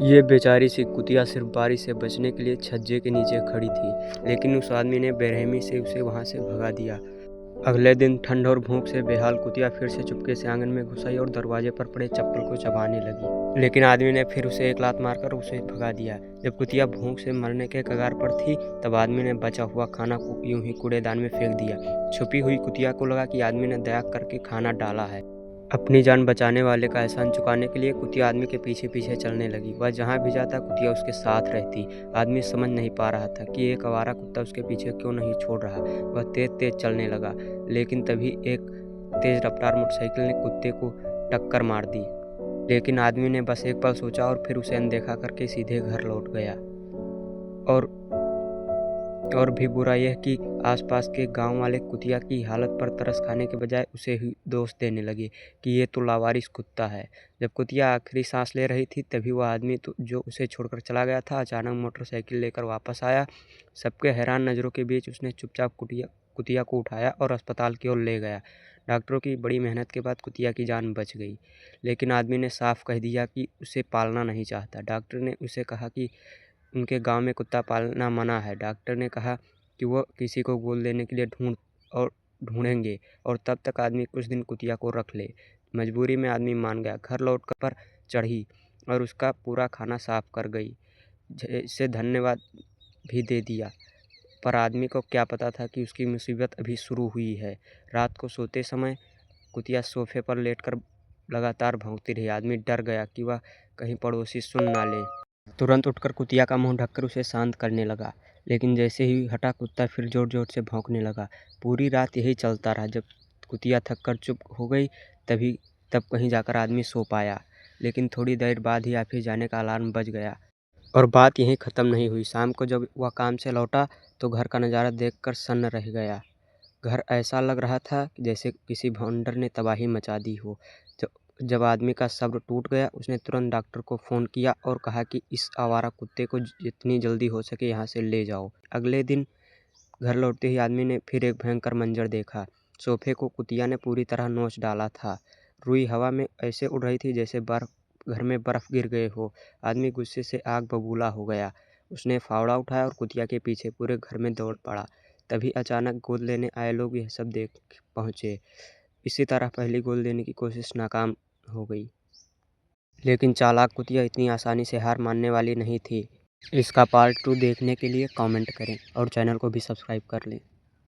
ये बेचारी सी कुतिया सिर्फ बारिश से बचने के लिए छज्जे के नीचे खड़ी थी, लेकिन उस आदमी ने बेरहमी से उसे वहां से भगा दिया। अगले दिन ठंड और भूख से बेहाल कुतिया फिर से चुपके से आंगन में घुस आई और दरवाजे पर पड़े चप्पल को चबाने लगी, लेकिन आदमी ने फिर उसे एक लात मारकर उसे भगा दिया। जब कुतिया भूख से मरने के कगार पर थी, तब आदमी ने बचा हुआ खाना को यूं ही कूड़ेदान में फेंक दिया। छुपी हुई कुतिया को लगा कि आदमी ने दया करके खाना डाला है। अपनी जान बचाने वाले का एहसान चुकाने के लिए कुतिया आदमी के पीछे पीछे चलने लगी। वह जहाँ भी जाता कुतिया उसके साथ रहती। आदमी समझ नहीं पा रहा था कि एक आवारा कुत्ता उसके पीछे क्यों नहीं छोड़ रहा। वह तेज तेज चलने लगा, लेकिन तभी एक तेज रफ्तार मोटरसाइकिल ने कुत्ते को टक्कर मार दी। लेकिन आदमी ने बस एक पल सोचा और फिर उसे अनदेखा करके सीधे घर लौट गया। और भी बुरा यह कि आसपास के गांव वाले कुतिया की हालत पर तरस खाने के बजाय उसे ही दोष देने लगे कि ये तो लावारिस कुत्ता है। जब कुतिया आखिरी सांस ले रही थी, तभी वह आदमी जो उसे छोड़कर चला गया था, अचानक मोटरसाइकिल लेकर वापस आया। सबके हैरान नज़रों के बीच उसने चुपचाप कुतिया को उठाया और अस्पताल की ओर ले गया। डॉक्टरों की बड़ी मेहनत के बाद कुतिया की जान बच गई, लेकिन आदमी ने साफ कह दिया कि उसे पालना नहीं चाहता। डॉक्टर ने उसे कहा कि उनके गांव में कुत्ता पालना मना है। डॉक्टर ने कहा कि वो किसी को गोद लेने के लिए ढूंढेंगे और तब तक आदमी कुछ दिन कुतिया को रख ले। मजबूरी में आदमी मान गया। घर लौटकर पर चढ़ी और उसका पूरा खाना साफ कर गई, इसे धन्यवाद भी दे दिया। पर आदमी को क्या पता था कि उसकी मुसीबत अभी शुरू हुई है। रात को सोते समय कुतिया सोफे पर लेटकर लगातार भौंकती रही। आदमी डर गया कि वह कहीं पड़ोसी सुन ना ले। तुरंत उठकर कुतिया का मुंह ढककर उसे शांत करने लगा, लेकिन जैसे ही हटा कुत्ता फिर जोर जोर से भौंकने लगा। पूरी रात यही चलता रहा। जब कुतिया थककर चुप हो गई, तब कहीं जाकर आदमी सो पाया, लेकिन थोड़ी देर बाद ही ऑफिस जाने का अलार्म बज गया। और बात यहीं ख़त्म नहीं हुई। शाम को जब वह काम से लौटा तो घर का नज़ारा देखकर सन्न रह गया। घर ऐसा लग रहा था जैसे किसी भवंडर ने तबाही मचा दी हो। जब आदमी का सब्र टूट गया, उसने तुरंत डॉक्टर को फ़ोन किया और कहा कि इस आवारा कुत्ते को जितनी जल्दी हो सके यहाँ से ले जाओ। अगले दिन घर लौटते ही आदमी ने फिर एक भयंकर मंजर देखा। सोफे को कुतिया ने पूरी तरह नोच डाला था। रुई हवा में ऐसे उड़ रही थी जैसे घर में बर्फ़ गिर गए हो। आदमी गुस्से से आग बबूला हो गया। उसने फावड़ा उठाया और कुतिया के पीछे पूरे घर में दौड़ पड़ा। तभी अचानक गोद लेने आए लोग यह सब देख पहुँचे। इसी तरह पहली गोद लेने की कोशिश नाकाम हो गई, लेकिन चालाक कुतिया इतनी आसानी से हार मानने वाली नहीं थी। इसका पार्ट 2 देखने के लिए कमेंट करें और चैनल को भी सब्सक्राइब कर लें।